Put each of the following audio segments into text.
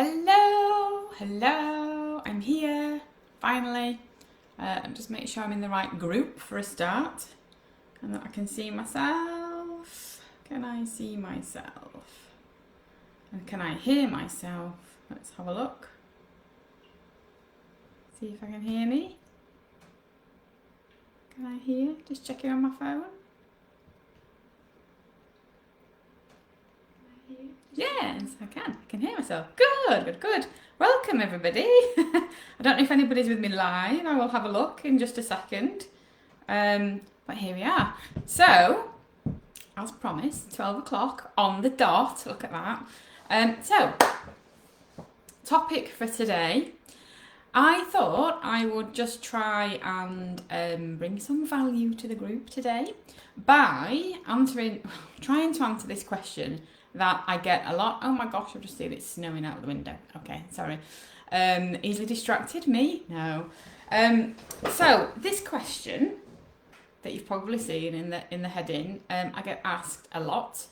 Hello, I'm here, finally. Just make sure I'm in the right group for a start and that I can see myself. Can I see myself? And can I hear myself? Let's have a look. See if I can hear me. Can I hear? Just checking on my phone. Yes, I can hear myself. Good. Welcome everybody. I don't know if anybody's with me live. I will have a look in just a second. But here we are. So, as promised, 12 o'clock on the dot. Look at that. So, topic for today. I thought I would just try and bring some value to the group today by trying to answer this question that I get a lot. Oh my gosh, I've just seen it snowing out of the window. Okay, sorry. Easily distracted, me? No. So this question that you've probably seen in the heading, I get asked a lot,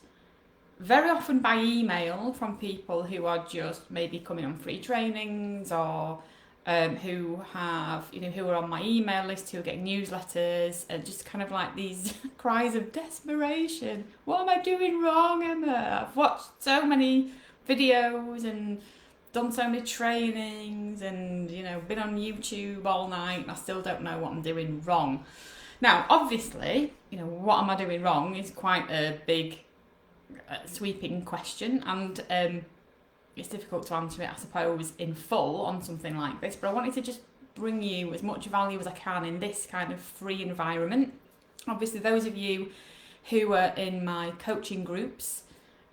very often by email from people who are just maybe coming on free trainings or who are on my email list, who are getting newsletters, and just kind of like these cries of desperation. What am I doing wrong, Emma? I've watched so many videos and done so many trainings and, been on YouTube all night and I still don't know what I'm doing wrong. Now, obviously, what am I doing wrong is quite a big, sweeping question, and it's difficult to answer it, I suppose, in full on something like this, but I wanted to just bring you as much value as I can in this kind of free environment. Obviously, those of you who are in my coaching groups,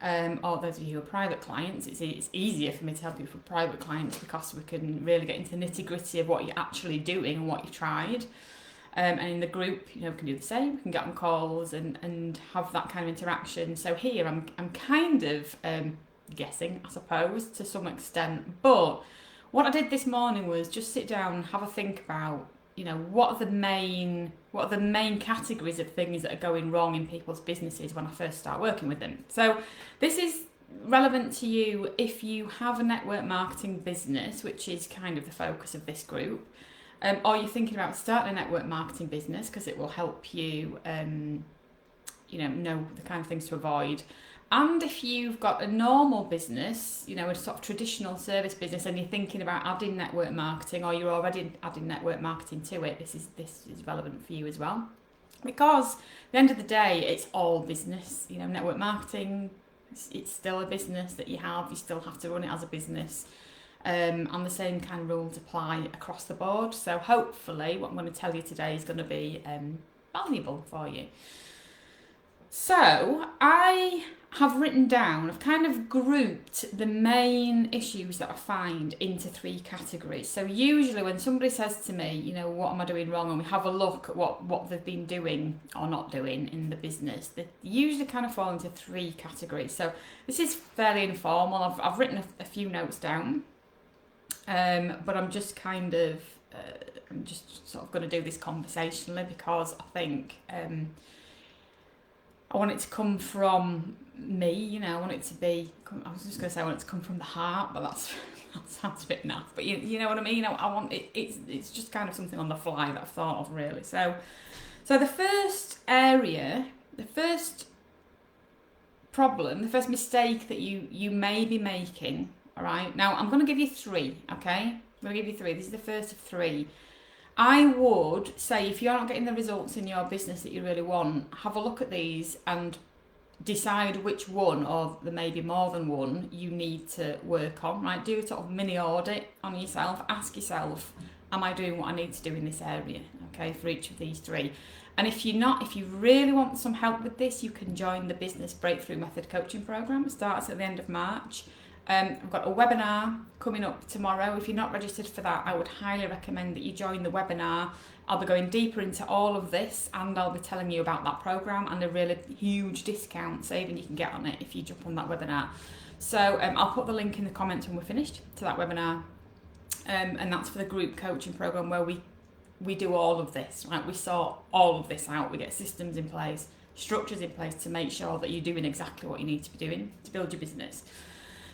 or those of you who are private clients, it's easier for me to help you for private clients because we can really get into the nitty-gritty of what you're actually doing and what you've tried. And in the group, we can do the same. We can get on calls and have that kind of interaction. So here, I'm kind of guessing, I suppose, to some extent, but what I did this morning was just sit down and have a think about what are the main categories of things that are going wrong in people's businesses when I first start working with them. So this is relevant to you if you have a network marketing business, which is kind of the focus of this group, or you're thinking about starting a network marketing business because it will help you know the kind of things to avoid. And if you've got a normal business, a sort of traditional service business, and you're thinking about adding network marketing, or you're already adding network marketing to it, this is relevant for you as well. Because at the end of the day, it's all business. Network marketing, it's still a business that you have. You still have to run it as a business. And the same kind of rules apply across the board. So hopefully what I'm going to tell you today is going to be valuable for you. So I have written down, I've kind of grouped the main issues that I find into 3 categories. So usually when somebody says to me, what am I doing wrong, and we have a look at what they've been doing or not doing in the business, they usually kind of fall into 3 categories. So this is fairly informal. I've written a few notes down, but I'm just kind of, I'm just sort of going to do this conversationally because I think I want it to come from me, I want it to be, I was just going to say I want it to come from the heart, but that sounds a bit naff, but you know what I mean? I want it, it's just kind of something on the fly that I've thought of really. So the first area, the first problem, the first mistake that you may be making, all right? Now, I'm going to give you 3, okay? I'm going to give you 3. This is the first of 3. I would say if you're not getting the results in your business that you really want, have a look at these and decide which one, or there may be more than one, you need to work on, right? Do a sort of mini audit on yourself. Ask yourself, am I doing what I need to do in this area, okay, for each of these 3. And if you really want some help with this, you can join the Business Breakthrough Method coaching program. It starts at the end of March. I've got a webinar coming up tomorrow. If you're not registered for that, I would highly recommend that you join the webinar. I'll be going deeper into all of this, and I'll be telling you about that program and a really huge discount saving you can get on it if you jump on that webinar. So I'll put the link in the comments when we're finished to that webinar, and that's for the group coaching program where we do all of this, right? We sort all of this out. We get systems in place, structures in place to make sure that you're doing exactly what you need to be doing to build your business.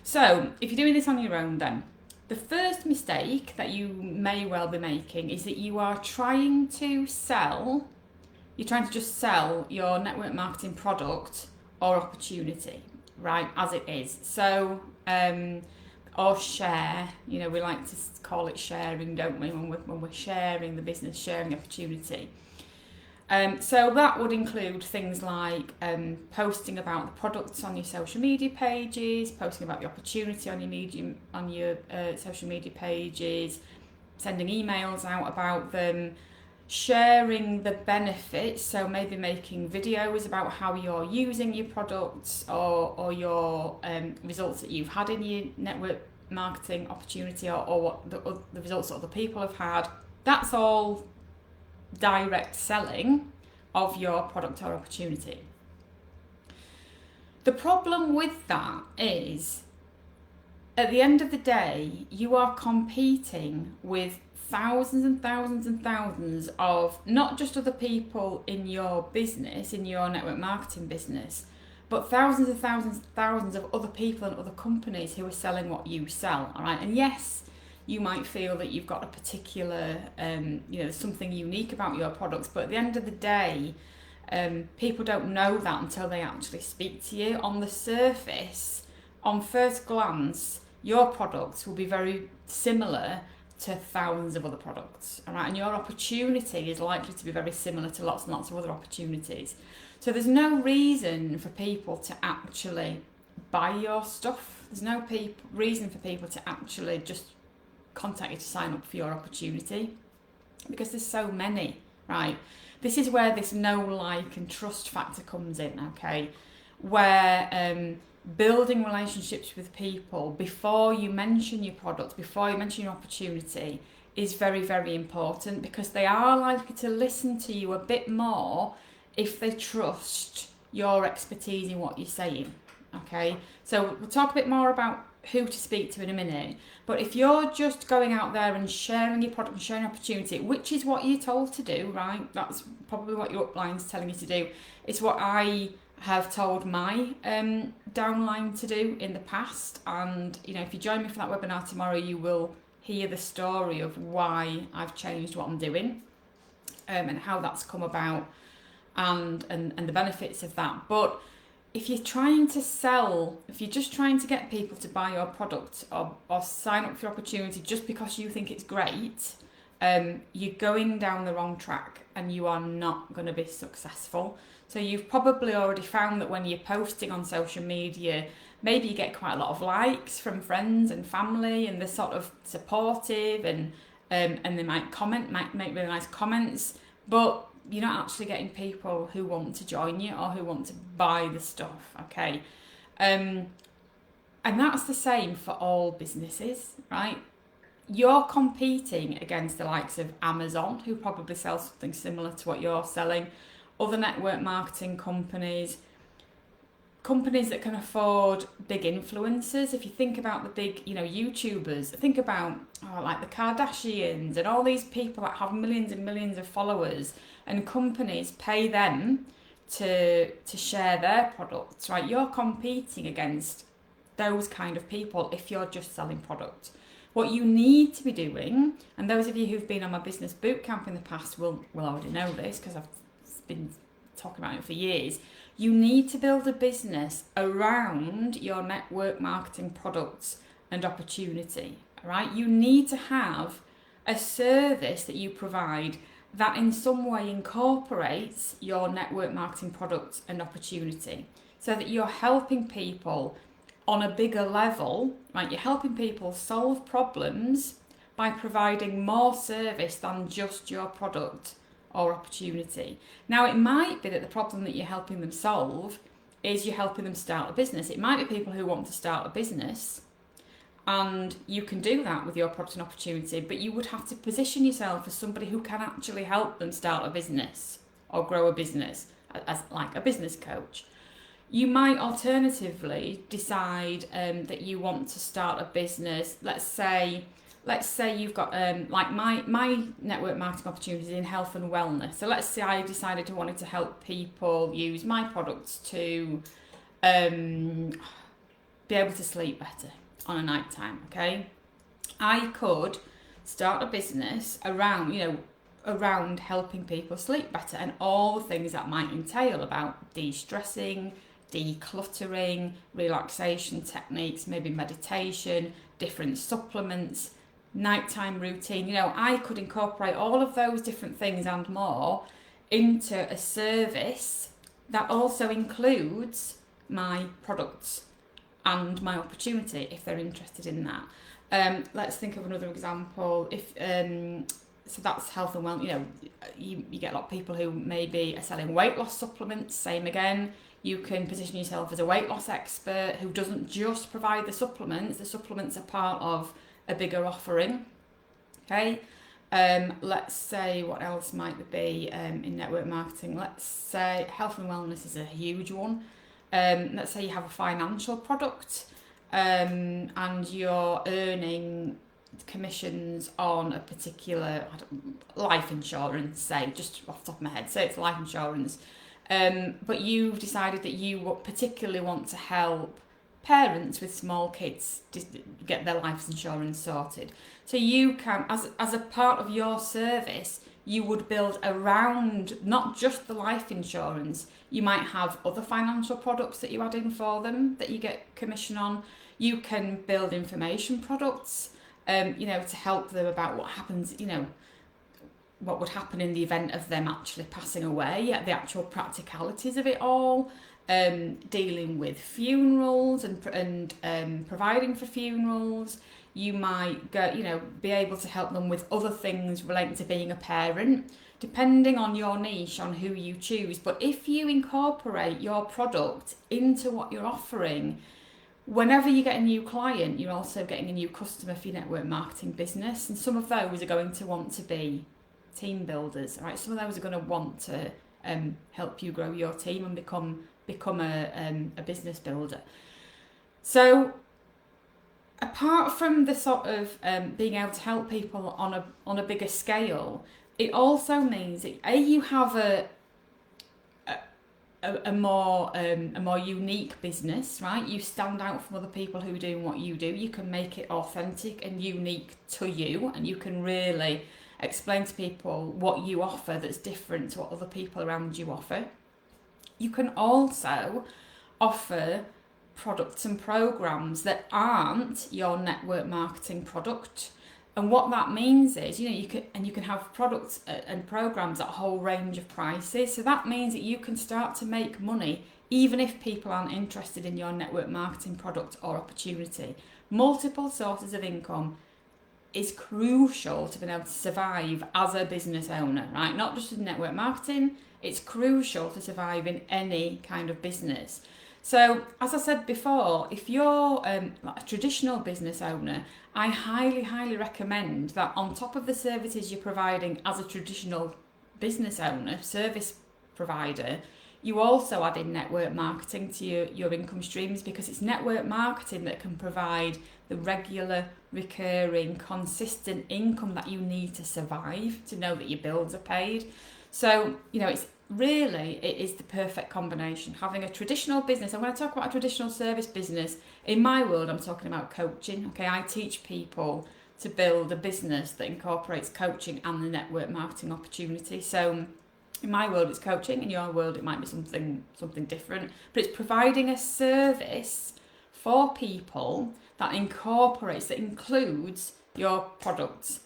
So if you're doing this on your own, then the first mistake that you may well be making is that you are trying to just sell your network marketing product or opportunity, right, as it is. So, or share, we like to call it sharing, don't we, when we're sharing the business, sharing opportunity. So that would include things like posting about the products on your social media pages, posting about the opportunity on your social media pages, sending emails out about them, sharing the benefits, so maybe making videos about how you're using your products or your results that you've had in your network marketing opportunity, or what the results that other people have had. That's all direct selling of your product or opportunity. The problem with that is, at the end of the day, you are competing with thousands and thousands and thousands of not just other people in your business, in your network marketing business, but thousands and thousands and thousands of other people and other companies who are selling what you sell, all right? And yes, you might feel that you've got a particular, something unique about your products, but at the end of the day, people don't know that until they actually speak to you. On the surface, on first glance, your products will be very similar to thousands of other products, all right? And your opportunity is likely to be very similar to lots and lots of other opportunities. So there's no reason for people to actually buy your stuff. There's no reason for people to actually just contact you to sign up for your opportunity, because there's so many, right? This is where this know, like and trust factor comes in, okay? Where building relationships with people before you mention your product, before you mention your opportunity, is very, very important, because they are likely to listen to you a bit more if they trust your expertise in what you're saying, okay? So we'll talk a bit more about who to speak to in a minute, but if you're just going out there and sharing your product and sharing your opportunity, which is what you're told to do, right? That's probably what your upline's telling you to do. It's what I have told my downline to do in the past, and if you join me for that webinar tomorrow, you will hear the story of why I've changed what I'm doing, and how that's come about, and the benefits of that. But if you're trying to sell, if you're just trying to get people to buy your product or sign up for your opportunity just because you think it's great, you're going down the wrong track and you are not going to be successful. So you've probably already found that when you're posting on social media, maybe you get quite a lot of likes from friends and family, and they're sort of supportive, and they might make really nice comments, but you're not actually getting people who want to join you or who want to buy the stuff, okay? And that's the same for all businesses, right? You're competing against the likes of Amazon, who probably sell something similar to what you're selling, other network marketing companies that can afford big influencers. If you think about the big, YouTubers, think about like the Kardashians and all these people that have millions and millions of followers, and companies pay them to share their products, right? You're competing against those kind of people if you're just selling product. What you need to be doing, and those of you who've been on my business bootcamp in the past will already know this, because I've been talking about it for years. You need to build a business around your network marketing products and opportunity, right? You need to have a service that you provide that in some way incorporates your network marketing products and opportunity, so that you're helping people on a bigger level, right? You're helping people solve problems by providing more service than just your product or opportunity. Now, it might be that the problem that you're helping them solve is you're helping them start a business. It might be people who want to start a business, and you can do that with your product and opportunity, but you would have to position yourself as somebody who can actually help them start a business or grow a business, as like a business coach. You might alternatively decide that you want to start a business. Let's say you've got like my network marketing opportunities in health and wellness. So let's say I decided to wanted to help people use my products to be able to sleep better on a night time, okay? I could start a business around, around helping people sleep better and all the things that might entail about de-stressing, decluttering, relaxation techniques, maybe meditation, different supplements, nighttime routine. I could incorporate all of those different things and more into a service that also includes my products and my opportunity if they're interested in that. Let's think of another example. So that's health and wellness. You get a lot of people who maybe are selling weight loss supplements. Same again. You can position yourself as a weight loss expert who doesn't just provide the supplements. The supplements are part of a bigger offering. Okay. Let's say, what else might there be in network marketing? Let's say health and wellness is a huge one. Let's say you have a financial product and you're earning commissions on a particular life insurance, say, just off the top of my head, say it's life insurance. But you've decided that you particularly want to help parents with small kids to get their life insurance sorted. So you can, as a part of your service, you would build around not just the life insurance. You might have other financial products that you add in for them that you get commission on. You can build information products, to help them about what happens, what would happen in the event of them actually passing away, the actual practicalities of it all, dealing with funerals and providing for funerals. You might go, be able to help them with other things relating to being a parent, depending on your niche, on who you choose. But if you incorporate your product into what you're offering, whenever you get a new client, you're also getting a new customer for your network marketing business. And some of those are going to want to be team builders, right? Some of those are going to want to help you grow your team and become a business builder. So apart from the sort of being able to help people on a bigger scale, it also means that you have a more unique business, right? You stand out from other people who are doing what you do. You can make it authentic and unique to you, and you can really explain to people what you offer that's different to what other people around you offer. You can also offer products and programs that aren't your network marketing product. And what that means is, you can have products and programs at a whole range of prices. So that means that you can start to make money even if people aren't interested in your network marketing product or opportunity. Multiple sources of income is crucial to being able to survive as a business owner, right? Not just in network marketing, it's crucial to survive in any kind of business. So, as I said before, if you're a traditional business owner, I highly, highly recommend that on top of the services you're providing as a traditional business owner, service provider, you also add in network marketing to your income streams, because it's network marketing that can provide the regular, recurring, consistent income that you need to survive, to know that your bills are paid. So, it is the perfect combination. Having a traditional business, and when I talk about a traditional service business, in my world, I'm talking about coaching. Okay, I teach people to build a business that incorporates coaching and the network marketing opportunity. So in my world, it's coaching. In your world, it might be something different. But it's providing a service for people that includes your products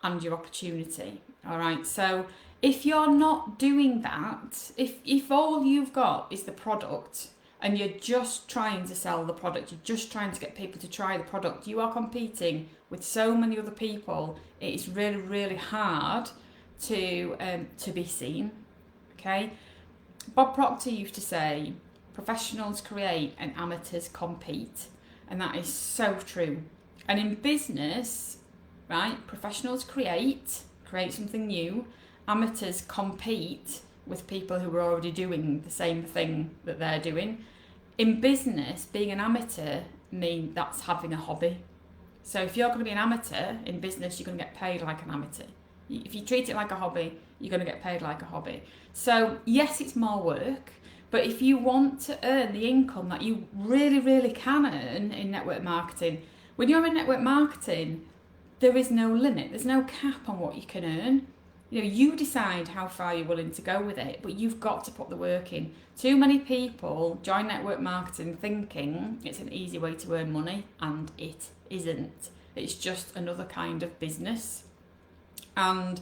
and your opportunity. All right, so if you're not doing that, if all you've got is the product and you're just trying to sell the product, you're just trying to get people to try the product, you are competing with so many other people. It is really, really hard to be seen. Okay, Bob Proctor used to say, professionals create and amateurs compete, and that is so true. And in business, right, professionals create something new. Amateurs compete with people who are already doing the same thing that they're doing. In business, being an amateur means that's having a hobby. So if you're going to be an amateur in business, you're going to get paid like an amateur. If you treat it like a hobby, you're going to get paid like a hobby. So yes, it's more work, But if you want to earn the income that you really, really can earn in network marketing, when you're in network marketing, there is no limit. There's no cap on what you can earn. You know, you decide how far you're willing to go with it, but you've got to put the work in. Too many people join network marketing thinking it's an easy way to earn money, and it isn't. It's just another kind of business. And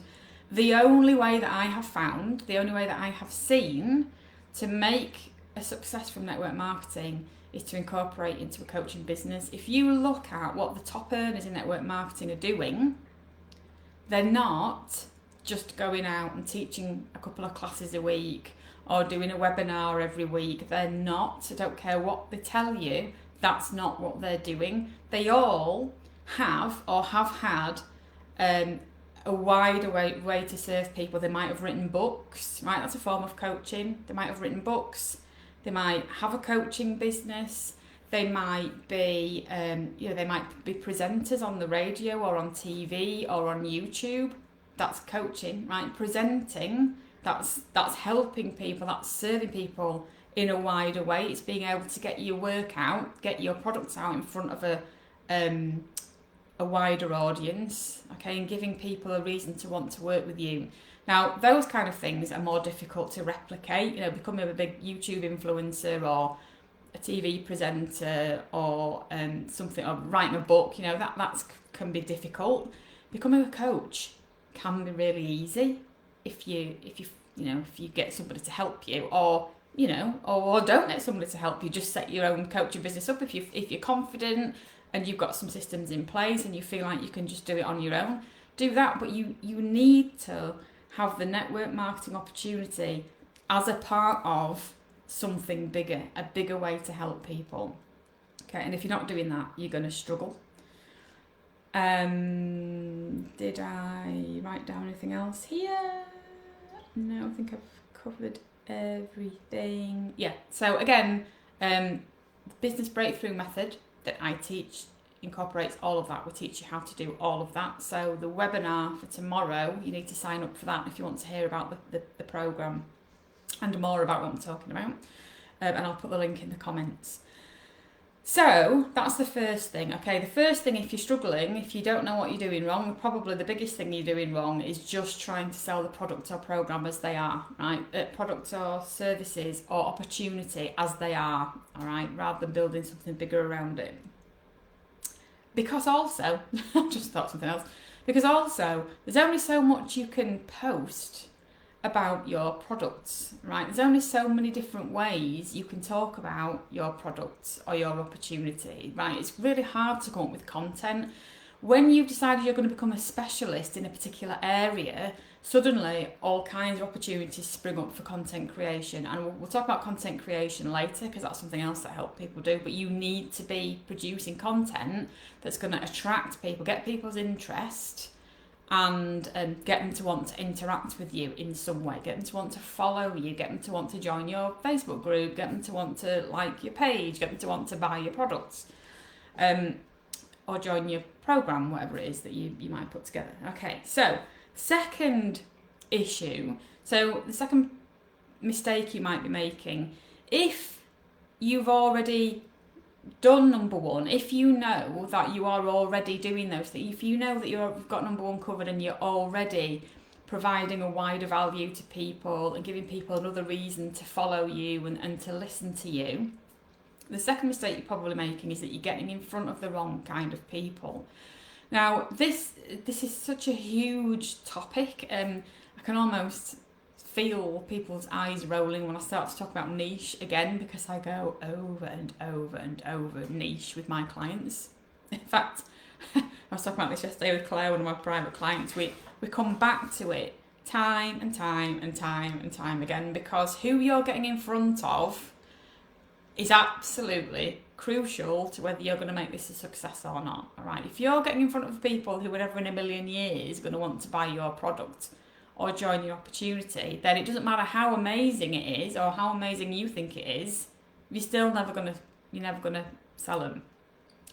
the only way that I have found, the only way that I have seen to make a success from network marketing is to incorporate into a coaching business. If you look at what the top earners in network marketing are doing, they're not just going out and teaching a couple of classes a week or doing a webinar every week. They're not. I don't care what they tell you, that's not what they're doing. They all have or have had a wider way to serve people. They might have written books, right? That's a form of coaching. They might have written books. They might have a coaching business. They might be, they might be presenters on the radio or on TV or on YouTube. That's coaching, right? Presenting, that's helping people, that's serving people in a wider way. It's being able to get your work out, get your products out in front of a wider audience, okay, and giving people a reason to want to work with you. Now, those kind of things are more difficult to replicate, becoming a big YouTube influencer or a TV presenter or something, or writing a book, that can be difficult. Becoming a coach can be really easy if you get somebody to help you, or don't get somebody to help you. Just set your own coaching business up if you're confident and you've got some systems in place and you feel like you can just do it on your own. Do that, but you need to have the network marketing opportunity as a part of something bigger, a bigger way to help people. Okay, and if you're not doing that, you're going to struggle. Did I write down anything else here? No, I think I've covered everything. Yeah, so again, the business breakthrough method that I teach incorporates all of that. We teach you how to do all of that. So the webinar for tomorrow, you need to sign up for that if you want to hear about the programme and more about what I'm talking about. And I'll put the link in the comments. So that's the first thing, okay? The first thing, if you're struggling, if you don't know what you're doing wrong, probably the biggest thing you're doing wrong is just trying to sell the product or program as they are, right? Products or services or opportunity as they are, all right? Rather than building something bigger around it. Because also, I just thought something else. Because also, there's only so much you can post about your products, right? There's only so many different ways you can talk about your products or your opportunity, right? It's really hard to come up with content. When you've decided you're going to become a specialist in a particular area, suddenly all kinds of opportunities spring up for content creation. And we'll talk about content creation later because that's something else that help people do. But you need to be producing content that's going to attract people, get people's interest, and get them to want to interact with you in some way, get them to want to follow you, get them to want to join your Facebook group, get them to want to like your page, get them to want to buy your products, or join your program, whatever it is that you might put together. Okay, so second issue, so the second mistake you might be making, if you've already done number one, if you know that you are already doing those things, if you know that you've got number one covered and you're already providing a wider value to people and giving people another reason to follow you and to listen to you, the second mistake you're probably making is that you're getting in front of the wrong kind of people. Now, this is such a huge topic. I can almost feel people's eyes rolling when I start to talk about niche again, because I go over and over and over niche with my clients. In fact, I was talking about this yesterday with Claire, one of my private clients. We come back to it time and time and time and time again, because who you're getting in front of is absolutely crucial to whether you're going to make this a success or not. All right, if you're getting in front of people who are never in a million years going to want to buy your product or join your opportunity, then it doesn't matter how amazing it is or how amazing you think it is, you're never gonna sell them.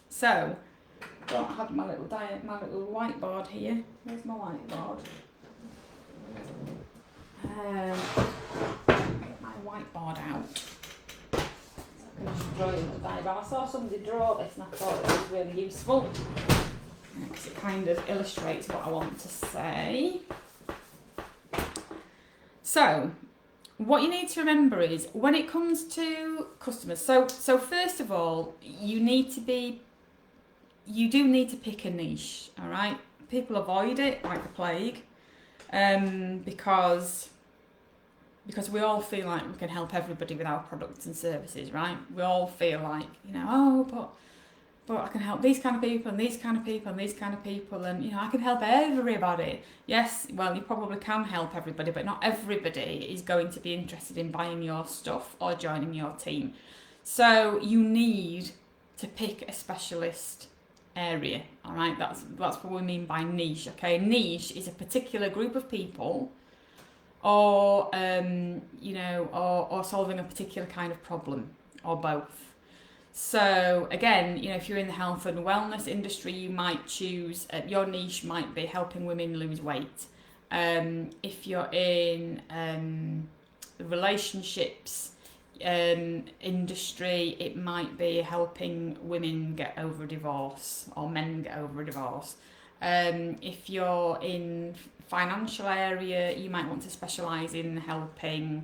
So, I had my little whiteboard here. Where's my whiteboard? Get my whiteboard out. I can just draw you a diagram. I saw somebody draw this and I thought it was really useful because it kind of illustrates what I want to say. So, what you need to remember is when it comes to customers, so first of all, you do need to pick a niche, all right? People avoid it like the plague because we all feel like we can help everybody with our products and services, right? We all feel like, you know, oh, but I can help these kind of people and these kind of people and these kind of people and, you know, I can help everybody. Yes, well, you probably can help everybody, but not everybody is going to be interested in buying your stuff or joining your team. So you need to pick a specialist area, all right? That's what we mean by niche, okay? Niche is a particular group of people or, you know, or solving a particular kind of problem or both. So again, you know, if you're in the health and wellness industry, you might choose, your niche might be helping women lose weight. If you're in the relationships industry, it might be helping women get over a divorce or men get over a divorce. If you're in financial area, you might want to specialise in helping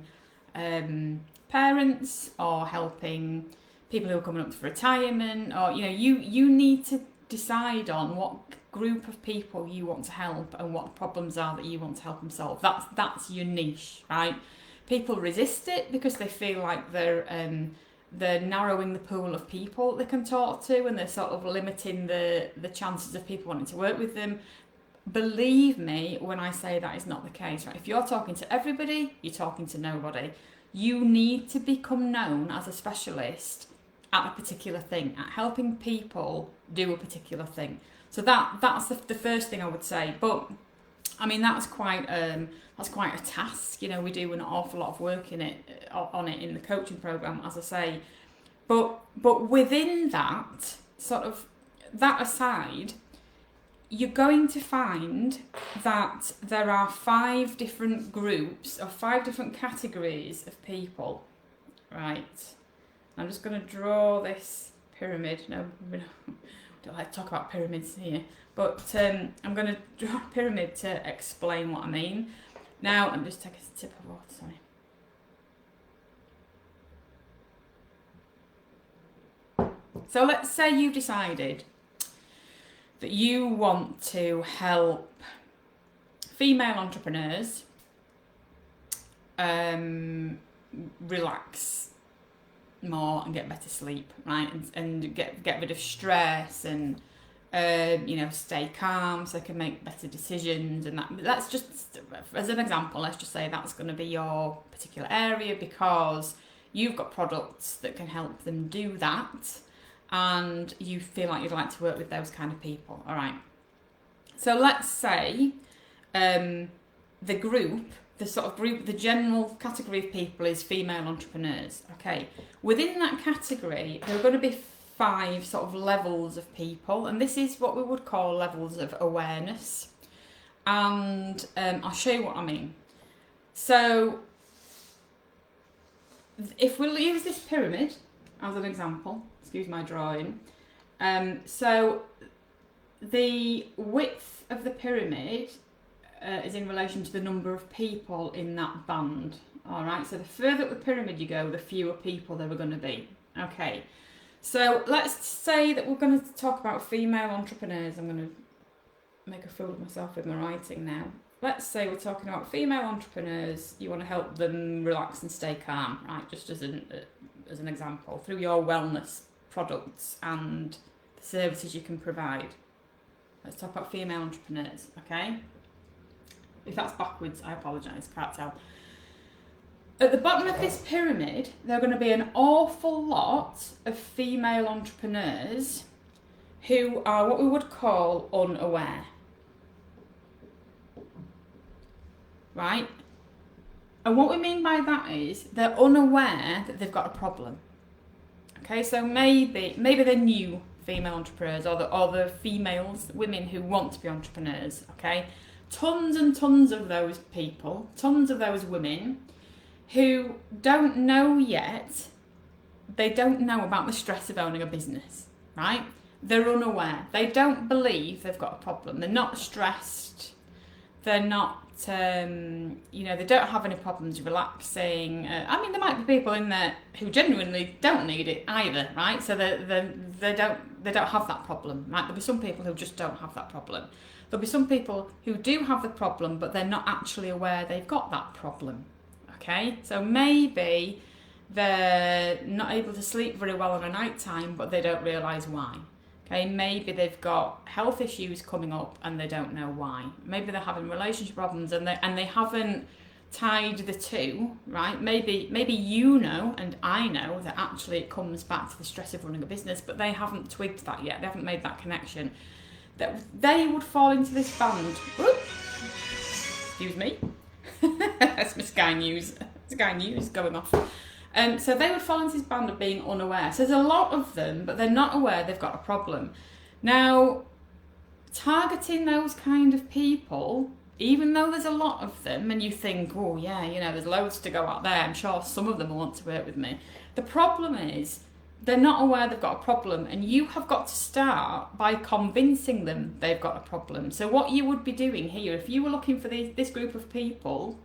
parents or helping people who are coming up for retirement, or you know, you need to decide on what group of people you want to help and what the problems are that you want to help them solve. That's your niche, right? People resist it because they feel like they're narrowing the pool of people they can talk to, and they're sort of limiting the chances of people wanting to work with them. Believe me when I say that is not the case, right? If you're talking to everybody, you're talking to nobody. You need to become known as a specialist at a particular thing, at helping people do a particular thing. So that's the first thing I would say. But I mean, that's quite a task. You know, we do an awful lot of work on it in the coaching program, as I say. But within that, sort of that aside, you're going to find that there are 5 different groups or 5 different categories of people, right? I'm just going to draw this pyramid. No, we don't like to talk about pyramids here, but I'm going to draw a pyramid to explain what I mean. Now, I'm just taking a sip of water, sorry. So let's say you've decided that you want to help female entrepreneurs relax more and get better sleep, right? And get rid of stress and you know, stay calm so they can make better decisions. And that's just as an example. Let's just say that's going to be your particular area because you've got products that can help them do that, and you feel like you'd like to work with those kind of people. All right. So let's say the general category of people is female entrepreneurs. Okay. Within that category, there are going to be 5 sort of levels of people, and this is what we would call levels of awareness. And I'll show you what I mean. So if we'll use this pyramid as an example, excuse my drawing. So the width of the pyramid is in relation to the number of people in that band. All right, so the further up the pyramid you go, the fewer people there are going to be. Okay, so let's say that we're going to talk about female entrepreneurs. I'm going to make a fool of myself with my writing now. Let's say we're talking about female entrepreneurs. You want to help them relax and stay calm, right? Just as an example, through your wellness products and the services you can provide. Let's talk about female entrepreneurs, okay? If that's backwards, I apologise, can't tell. At the bottom of this pyramid, there are going to be an awful lot of female entrepreneurs who are what we would call unaware. Right? And what we mean by that is they're unaware that they've got a problem. Okay, so maybe they're new female entrepreneurs or the females, women who want to be entrepreneurs, okay? Tons and tons of those people, tons of those women who don't know yet, they don't know about the stress of owning a business, right? They're unaware. They don't believe they've got a problem. They're not stressed. They're not, they don't have any problems relaxing. There might be people in there who genuinely don't need it either, right? So they don't have that problem, right? There'll be some people who just don't have that problem. There'll be some people who do have the problem, but they're not actually aware they've got that problem, okay? So maybe they're not able to sleep very well on a night time, but they don't realise why. Okay, maybe they've got health issues coming up and they don't know why. Maybe they're having relationship problems and they haven't tied the two, right? Maybe you know and I know that actually it comes back to the stress of running a business, but they haven't twigged that yet. They haven't made that connection. That they would fall into this band. Whoop. Excuse me. That's my Sky News. Sky News going off. So they would fall into this band of being unaware. So there's a lot of them, but they're not aware they've got a problem. Now, targeting those kind of people, even though there's a lot of them, and you think, oh yeah, there's loads to go out there, I'm sure some of them will want to work with me. The problem is, they're not aware they've got a problem, and you have got to start by convincing them they've got a problem. So what you would be doing here, if you were looking for this group of people,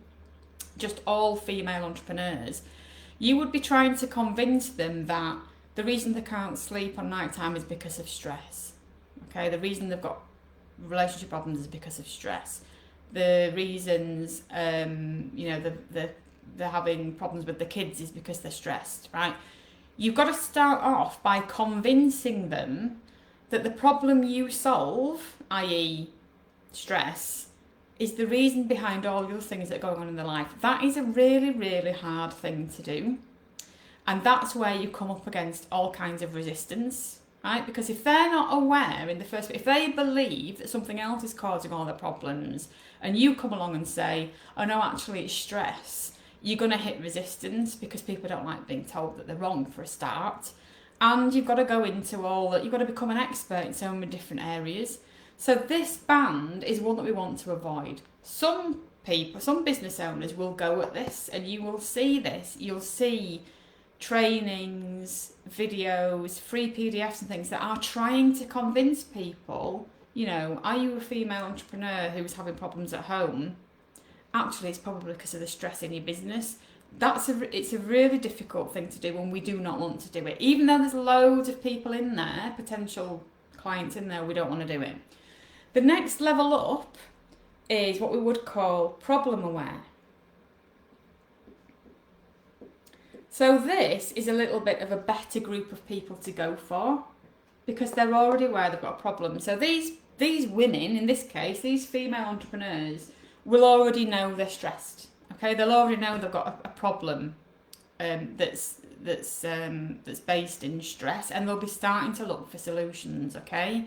just all female entrepreneurs, you would be trying to convince them that the reason they can't sleep on night time is because of stress. Okay, the reason they've got relationship problems is because of stress. The reasons, they're having problems with the kids is because they're stressed, right? You've got to start off by convincing them that the problem you solve, i.e. stress, is the reason behind all the other things that are going on in their life. That is a really, really hard thing to do. And that's where you come up against all kinds of resistance, right? Because if they're not aware in the first place, if they believe that something else is causing all their problems, and you come along and say, oh no, actually it's stress, you're going to hit resistance because people don't like being told that they're wrong for a start. And you've got to go into all that, you've got to become an expert in so many different areas. So this band is one that we want to avoid. Some people, some business owners will go at this, and you will see this. You'll see trainings, videos, free PDFs and things that are trying to convince people, are you a female entrepreneur who's having problems at home? Actually, it's probably because of the stress in your business. It's a really difficult thing to do, and we do not want to do it. Even though there's loads of people in there, potential clients in there, we don't want to do it. The next level up is what we would call problem aware. So this is a little bit of a better group of people to go for because they're already aware they've got a problem. So these women, in this case, these female entrepreneurs, will already know they're stressed. Okay, they'll already know they've got a problem that's based in stress, and they'll be starting to look for solutions. Okay,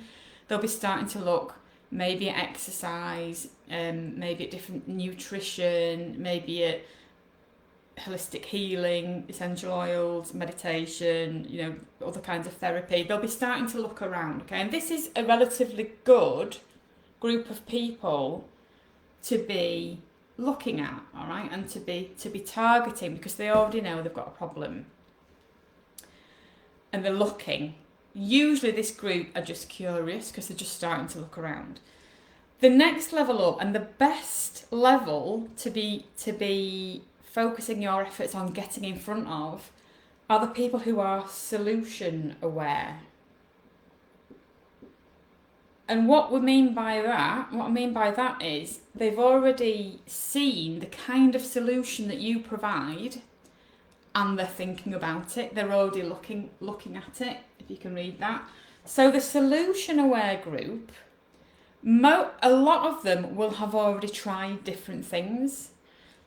they'll be starting to look maybe at exercise, maybe at different nutrition, maybe at holistic healing, essential oils, meditation, other kinds of therapy. They'll be starting to look around, okay? And this is a relatively good group of people to be looking at, all right, and to be targeting because they already know they've got a problem. And they're looking. Usually this group are just curious because they're just starting to look around. The next level up and the best level to be focusing your efforts on getting in front of are the people who are solution aware. And what I mean by that is they've already seen the kind of solution that you provide and they're thinking about it. They're already looking at it, if you can read that. So the solution aware group, a lot of them will have already tried different things.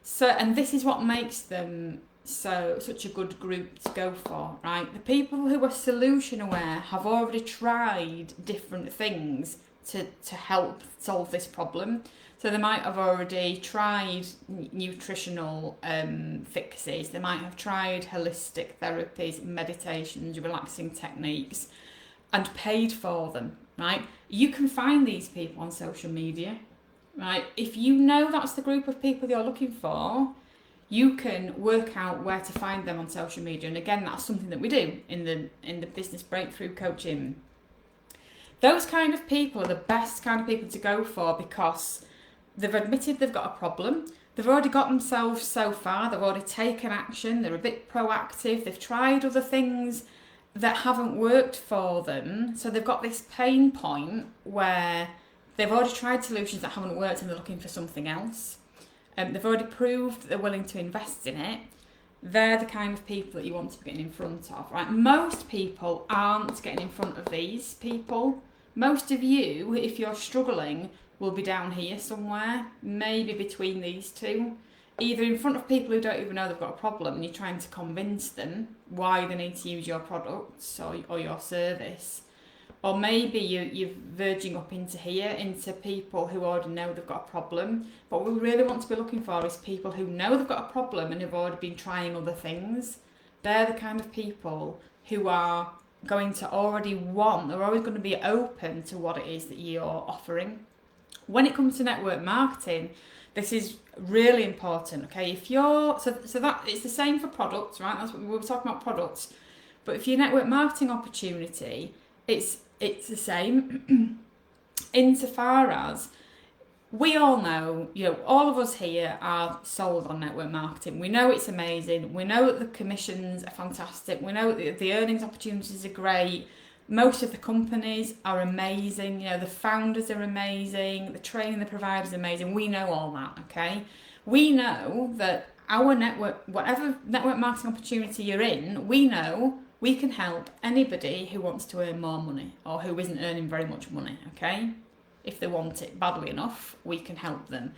So, and this is what makes them such a good group to go for, right? The people who are solution aware have already tried different things to help solve this problem. So they might have already tried nutritional fixes, they might have tried holistic therapies, meditations, relaxing techniques, and paid for them, right? You can find these people on social media, right? If you know that's the group of people you're looking for, you can work out where to find them on social media. And again, that's something that we do in the business breakthrough coaching. Those kind of people are the best kind of people to go for, because they've admitted they've got a problem. They've already got themselves so far. They've already taken action. They're a bit proactive. They've tried other things that haven't worked for them. So they've got this pain point where they've already tried solutions that haven't worked and they're looking for something else. They've already proved that they're willing to invest in it. They're the kind of people that you want to be getting in front of, right? Most people aren't getting in front of these people. Most of you, if you're struggling, will be down here somewhere, maybe between these two. Either in front of people who don't even know they've got a problem and you're trying to convince them why they need to use your products or your service. Or maybe you're verging up into here, into people who already know they've got a problem. What we really want to be looking for is people who know they've got a problem and have already been trying other things. They're the kind of people who are going to already they're always going to be open to what it is that you're offering. When it comes to network marketing, this is really important, okay? If you're, so that it's the same for products, right? That's what we were talking about, products. But if your network marketing opportunity, it's the same insofar as we all know, all of us here are sold on network marketing. We know it's amazing. We know that the commissions are fantastic. We know that the earnings opportunities are great. Most of the companies are amazing. The founders are amazing. The training they provide is amazing. We know all that, okay? We know that our network, whatever network marketing opportunity you're in, we know we can help anybody who wants to earn more money or who isn't earning very much money, okay? If they want it badly enough, we can help them.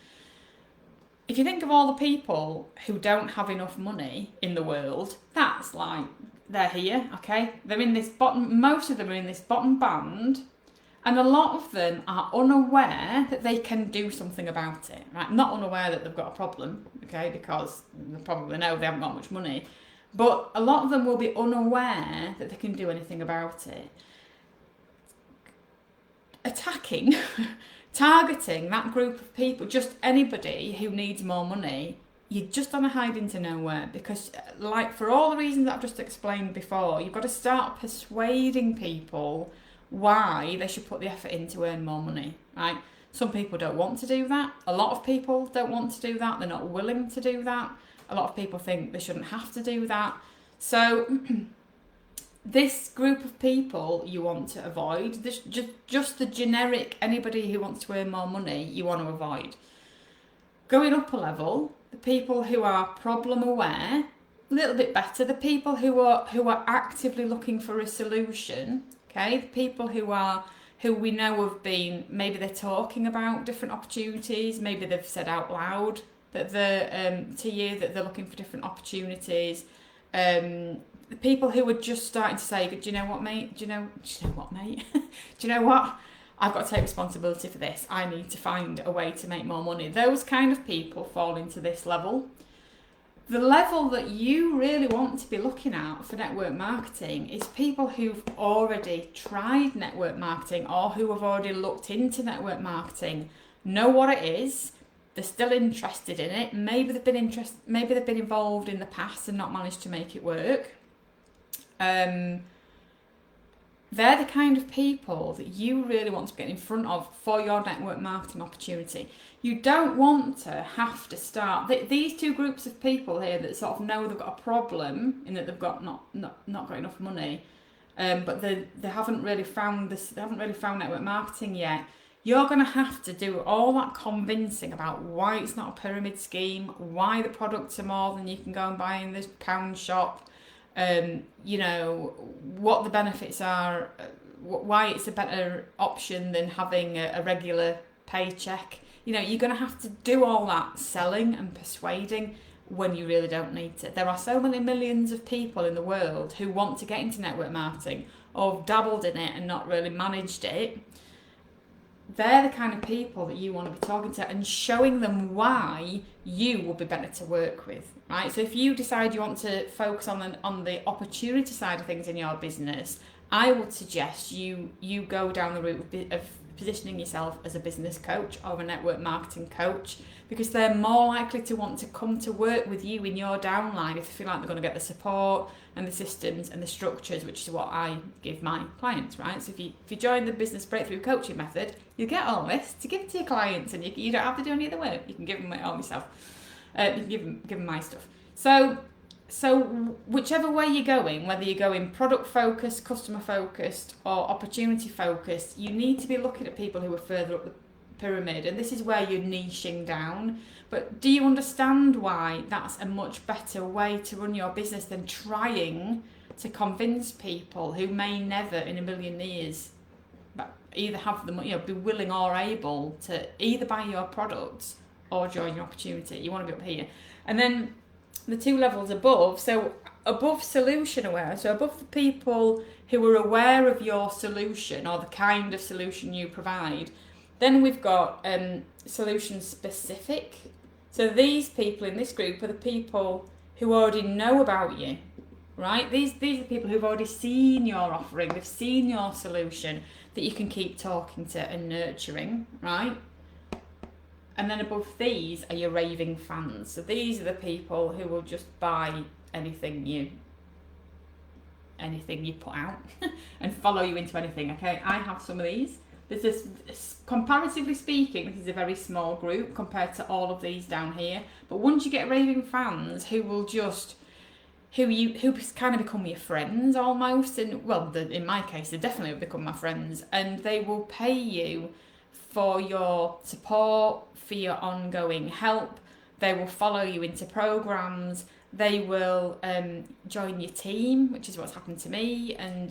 If you think of all the people who don't have enough money in the world, that's like, they're here, okay? They're in this bottom, most of them are in this bottom band, and a lot of them are unaware that they can do something about it, right? Not unaware that they've got a problem, okay? Because they probably know they haven't got much money. But a lot of them will be unaware that they can do anything about it. Attacking, targeting that group of people, just anybody who needs more money, you're just on a hide into nowhere, because like for all the reasons that I've just explained before, you've got to start persuading people why they should put the effort in to earn more money, right? Some people don't want to do that. A lot of people don't want to do that. They're not willing to do that. A lot of people think they shouldn't have to do that. So this group of people you want to avoid. This, just the generic, anybody who wants to earn more money, you want to avoid. Going up a level, the people who are problem aware, a little bit better. The people who are actively looking for a solution. Okay, the people who we know have been, maybe they're talking about different opportunities, maybe they've said out loud that they're to you that they're looking for different opportunities. The people who are just starting to say, do you know what, mate? Do you know what, mate? Do you know what? I've got to take responsibility for this. I need to find a way to make more money. Those kind of people fall into this level. The level that you really want to be looking at for network marketing is people who've already tried network marketing or who have already looked into network marketing, know what it is, they're still interested in it. Maybe they've been involved in the past and not managed to make it work. They're the kind of people that you really want to get in front of for your network marketing opportunity. You don't want to have to start these two groups of people here that sort of know they've got a problem in that they've got not got enough money, but they haven't really found this. They haven't really found network marketing yet. You're going to have to do all that convincing about why it's not a pyramid scheme, why the products are more than you can go and buy in this pound shop, what the benefits are, why it's a better option than having a regular paycheck. You're going to have to do all that selling and persuading when you really don't need to. There are so many millions of people in the world who want to get into network marketing or have dabbled in it and not really managed it. They're the kind of people that you want to be talking to and showing them why you will be better to work with, right? So if you decide you want to focus on the opportunity side of things in your business, I would suggest you go down the route of positioning yourself as a business coach or a network marketing coach, because they're more likely to want to come to work with you in your downline if they feel like they're going to get the support and the systems and the structures, which is what I give my clients, right? So if you join the business breakthrough coaching method, you get all this to give to your clients, and you don't have to do any of the work. You can give them it all yourself. You can give them my stuff. So whichever way you're going, whether you're going product focused, customer focused, or opportunity focused, you need to be looking at people who are further up the pyramid, and this is where you're niching down. But do you understand why that's a much better way to run your business than trying to convince people who may never in a million years either have the money, be willing or able to either buy your products or join your opportunity? You want to be up here. And then the two levels above, so above solution aware, so above the people who are aware of your solution or the kind of solution you provide, then we've got solution specific. So these people in this group are the people who already know about you, right? These are the people who've already seen your offering, they've seen your solution that you can keep talking to and nurturing, right? And then above these are your raving fans. So these are the people who will just buy anything you put out and follow you into anything. Okay, I have some of these. This is, comparatively speaking, this is a very small group compared to all of these down here. But once you get raving fans who will just who kind of become your friends almost, and well, in my case, they definitely will become my friends, and they will pay you for your support, for your ongoing help. They will follow you into programs. They will join your team, which is what's happened to me, and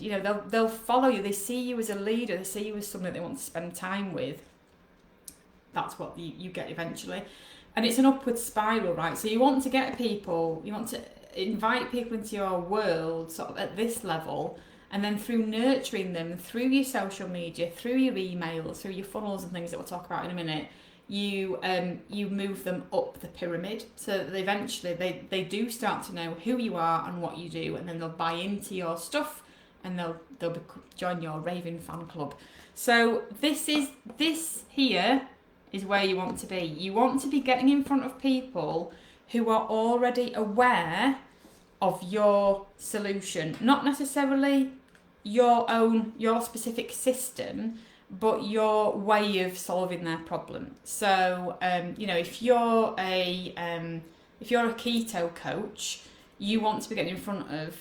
they'll follow you. They see you as a leader. They see you as someone that they want to spend time with. That's what you get eventually, and it's an upward spiral, right? So you want to get people, you want to invite people into your world sort of at this level, and then through nurturing them, through your social media, through your emails, through your funnels and things that we'll talk about in a minute, you move them up the pyramid, so that eventually they do start to know who you are and what you do, and then they'll buy into your stuff, and they'll join your raving fan club. So this here is where you want to be. You want to be getting in front of people who are already aware of your solution, not necessarily your specific system, but your way of solving their problem. So if you're a keto coach, you want to be getting in front of,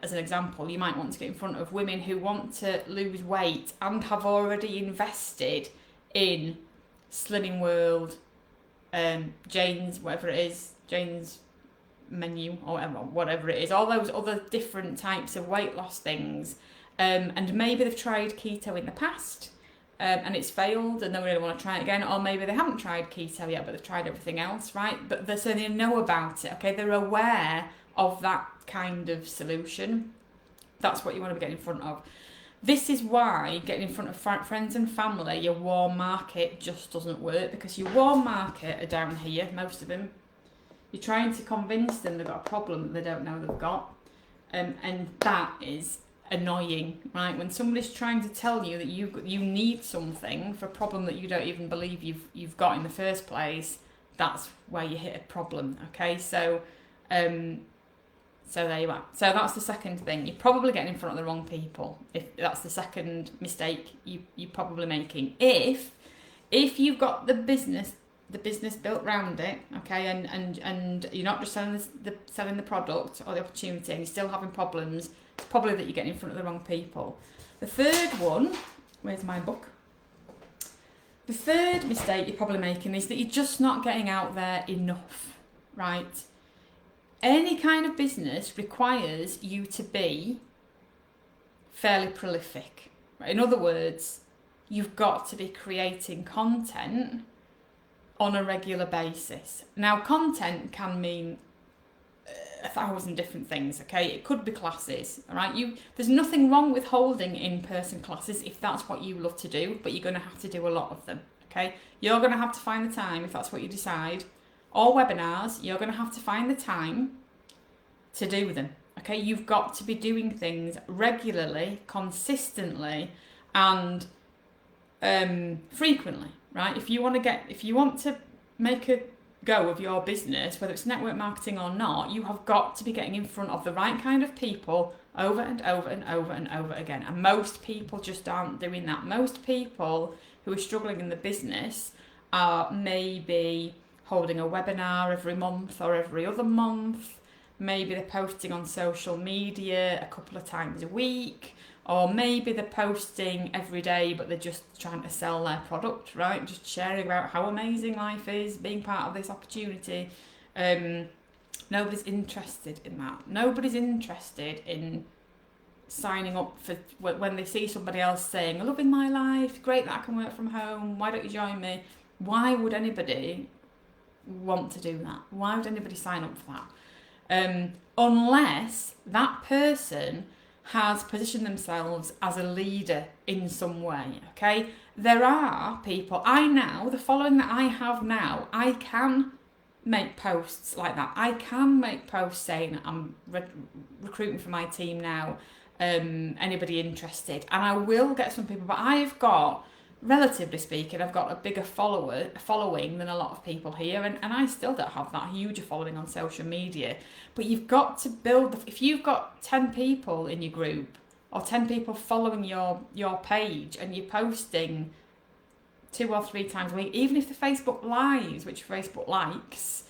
as an example, you might want to get in front of women who want to lose weight and have already invested in Slimming World, Jane's menu, or whatever it is, all those other different types of weight loss things, and maybe they've tried keto in the past and it's failed and they really want to try it again, or maybe they haven't tried keto yet but they've tried everything else, right? But they know about it, okay? They're aware of that kind of solution. That's what you want to be getting in front of. This is why getting in front of friends and family, your warm market, just doesn't work, because your warm market are down here, most of them. You're trying to convince them they've got a problem that they don't know they've got, and that is annoying, right? When somebody's trying to tell you that you need something for a problem that you don't even believe you've got in the first place, that's where you hit a problem, okay? So there you are. So that's the second thing. You're probably getting in front of the wrong people. If that's the second mistake you're probably making. If you've got the business built around it, okay, and you're not just selling the product or the opportunity, and you're still having problems, it's probably that you're getting in front of the wrong people. The third one, where's my book? The third mistake you're probably making is that you're just not getting out there enough, right? Any kind of business requires you to be fairly prolific. Right? In other words, you've got to be creating content on a regular basis. Now, content can mean 1,000 different things, okay? It could be classes, all right? There's nothing wrong with holding in-person classes if that's what you love to do, but you're going to have to do a lot of them, okay? You're going to have to find the time, if that's what you decide, or webinars, you're going to have to find the time to do them, okay? You've got to be doing things regularly, consistently, and frequently, right? If you want to make a go of your business, whether it's network marketing or not, you have got to be getting in front of the right kind of people over and over and over and over again. And most people just aren't doing that. Most people who are struggling in the business are maybe holding a webinar every month or every other month. Maybe they're posting on social media a couple of times a week, or maybe they're posting every day but they're just trying to sell their product, right? Just sharing about how amazing life is, being part of this opportunity. Nobody's interested in that. Nobody's interested in signing up for when they see somebody else saying, "I'm loving my life, great that I can work from home, why don't you join me?" Why would anybody want to do that? Why would anybody sign up for that? Unless that person has positioned themselves as a leader in some way, okay? There are people, the following that I have now, I can make posts like that. I can make posts saying I'm recruiting for my team now, anybody interested? And I will get some people, but I've got, relatively speaking, I've got a bigger following than a lot of people here, and I still don't have that huge a following on social media. But you've got to build, if you've got 10 people in your group or 10 people following your page and you're posting 2 or 3 times a week, even if the Facebook lives, which Facebook likes,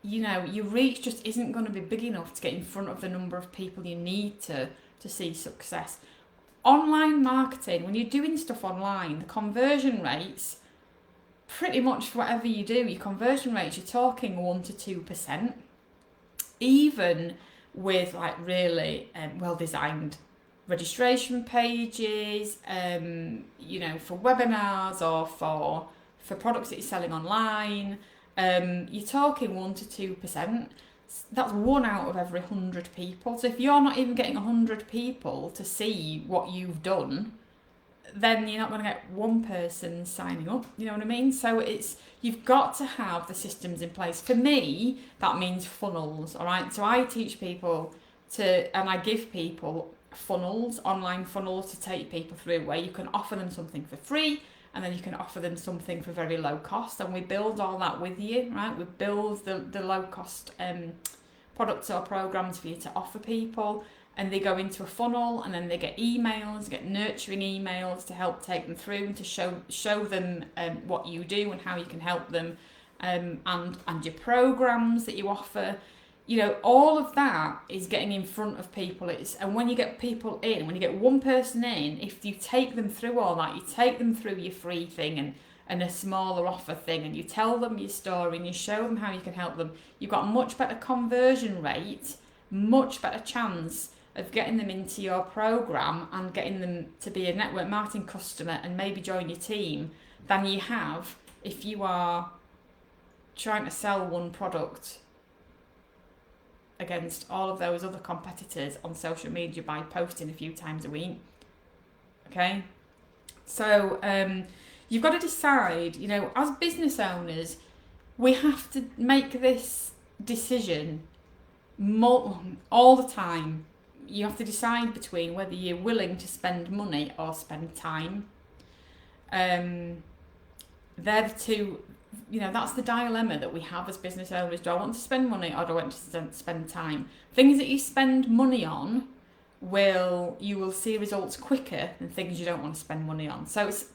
your reach just isn't going to be big enough to get in front of the number of people you need to see success. Online marketing, when you're doing stuff online, the conversion rates, pretty much for whatever you do, your conversion rates, you're talking 1 to 2%. Even with like really well-designed registration pages, for webinars or for products that you're selling online, you're talking 1 to 2%. That's 1 out of every 100 people. So if you're not even getting 100 people to see what you've done, then you're not going to get one person signing up. You know what I mean? So you've got to have the systems in place. For me, that means funnels, all right? So I teach people and I give people funnels, online funnels to take people through, where you can offer them something for free and then you can offer them something for very low cost, and we build all that with you, right? We build the low cost products or programs for you to offer people, and they go into a funnel, and then they get emails, get nurturing emails to help take them through and to show them what you do and how you can help them, and your programs that you offer. All of that is getting in front of people. And when you get people in, when you get one person in, if you take them through all that, you take them through your free thing and a smaller offer thing, and you tell them your story and you show them how you can help them, you've got a much better conversion rate, much better chance of getting them into your program and getting them to be a network marketing customer and maybe join your team than you have if you are trying to sell one product against all of those other competitors on social media by posting a few times a week. Okay? So you've got to decide, as business owners, we have to make this decision all the time. You have to decide between whether you're willing to spend money or spend time. They're the two, that's the dilemma that we have as business owners. Do I want to spend money or do I want to spend time? Things that you spend money on, you will see results quicker than things you don't want to spend money on. So it's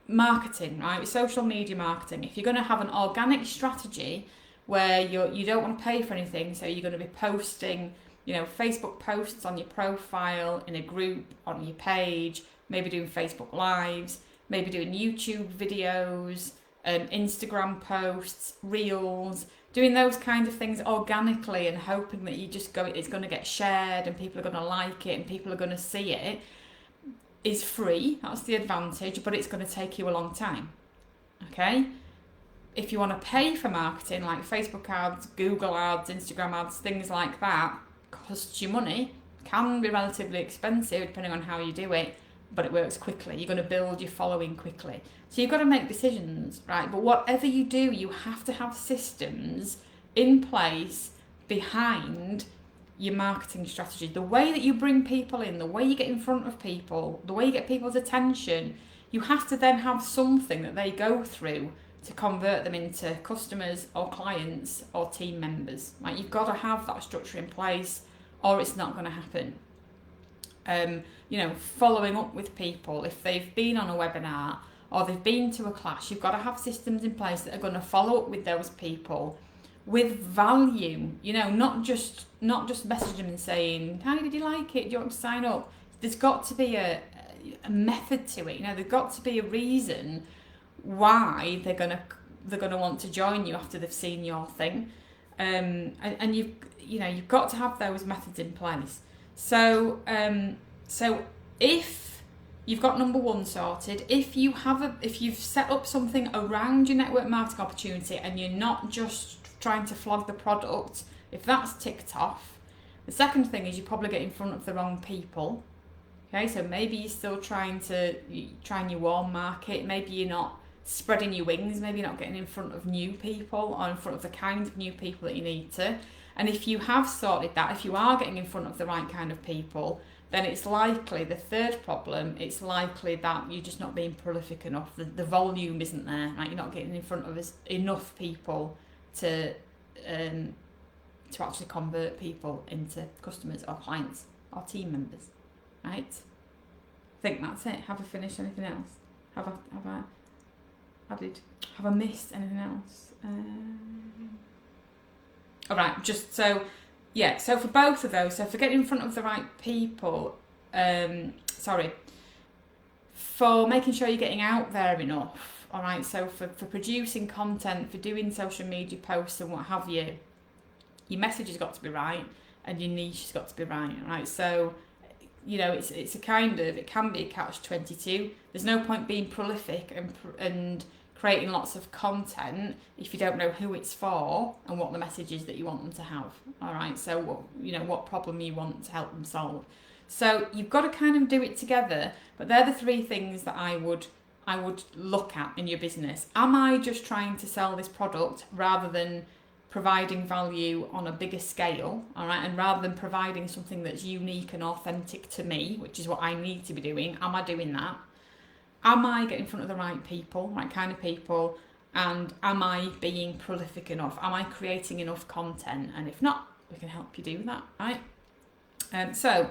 marketing, right? Social media marketing. If you're going to have an organic strategy where you don't want to pay for anything, so you're going to be posting Facebook posts on your profile, in a group, on your page, maybe doing Facebook Lives, maybe doing YouTube videos, Instagram posts, reels, doing those kind of things organically and hoping that it's going to get shared and people are going to like it and people are going to see it, is free. That's the advantage, but it's going to take you a long time. Okay? If you want to pay for marketing like Facebook ads, Google ads, Instagram ads, things like that, costs you money, can be relatively expensive depending on how you do it, but it works quickly. You're going to build your following quickly. So you've got to make decisions, right? But whatever you do, you have to have systems in place behind your marketing strategy, the way that you bring people in, the way you get in front of people, the way you get people's attention, you have to then have something that they go through to convert them into customers or clients or team members. Like, you've got to have that structure in place or it's not going to happen. Following up with people, if they've been on a webinar or they've been to a class, you've got to have systems in place that are going to follow up with those people with value, not just message them and saying, "Hi, did you like it? Do you want to sign up?" There's got to be a method to it. There's got to be a reason why they're gonna want to join you after they've seen your thing, and you've got to have those methods in place. So if you've got number one sorted, if you've set up something around your network marketing opportunity and you're not just trying to flog the product, if that's ticked off, the second thing is you probably get in front of the wrong people. Okay, so maybe you're still trying your warm market, maybe you're not spreading your wings, maybe you're not getting in front of new people or in front of the kind of new people that you need to. And if you have sorted that, if you are getting in front of the right kind of people, then it's likely, the third problem, it's likely that you're just not being prolific enough. The volume isn't there, right? You're not getting in front of enough people to actually convert people into customers or clients or team members, right? I think that's it. Have I finished anything else? Have I missed anything else? All right, so for both of those, so for getting in front of the right people, for making sure you're getting out there enough, all right, so for producing content, for doing social media posts and what have you, your message has got to be right and your niche has got to be right, right? So, it's a kind of, it can be a catch-22. There's no point being prolific and creating lots of content if you don't know who it's for and what the message is that you want them to have. All right, so what problem you want to help them solve. So you've got to kind of do it together. But they're the three things that I would look at in your business. Am I just trying to sell this product rather than providing value on a bigger scale? All right, and rather than providing something that's unique and authentic to me, which is what I need to be doing, am I doing that? Am I getting in front of the right people, right kind of people? And am I being prolific enough? Am I creating enough content? And if not, we can help you do that, right? So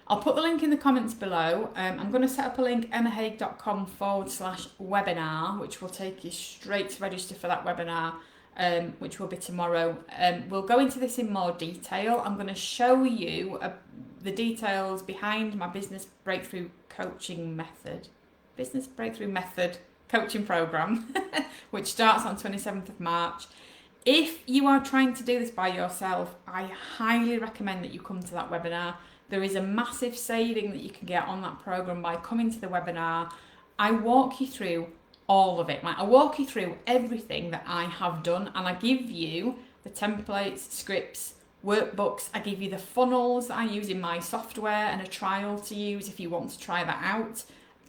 I'll put the link in the comments below. I'm going to set up a link, emmahague.com/webinar, which will take you straight to register for that webinar, which will be tomorrow. We'll go into this in more detail. I'm going to show you the details behind my business breakthrough method coaching program, which starts on 27th of March. If you are trying to do this by yourself, I highly recommend that you come to that webinar. There is a massive saving that you can get on that program by coming to the webinar. I walk you through all of it. I walk you through everything that I have done, and I give you the templates, scripts, workbooks. I give you the funnels that I use in my software and a trial to use if you want to try that out.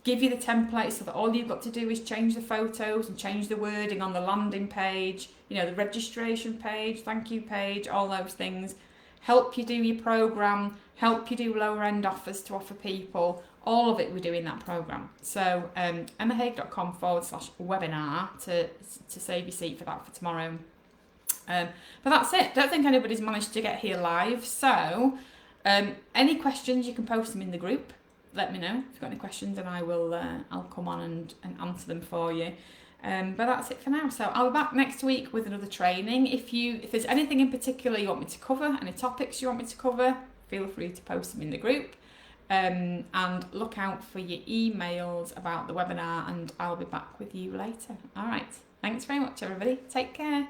Give you the templates so that all you've got to do is change the photos and change the wording on the landing page, the registration page, thank you page, all those things. Help you do your program, help you do lower end offers to offer people. All of it we do in that program. So emmahague.com/webinar to save your seat for that for tomorrow. But that's it. Don't think anybody's managed to get here live. So any questions, you can post them in the group. Let me know if you've got any questions, and I'll come on and answer them for you. But that's it for now. So I'll be back next week with another training. If there's anything in particular you want me to cover, any topics you want me to cover, feel free to post them in the group. And look out for your emails about the webinar, and I'll be back with you later. All right. Thanks very much, everybody. Take care.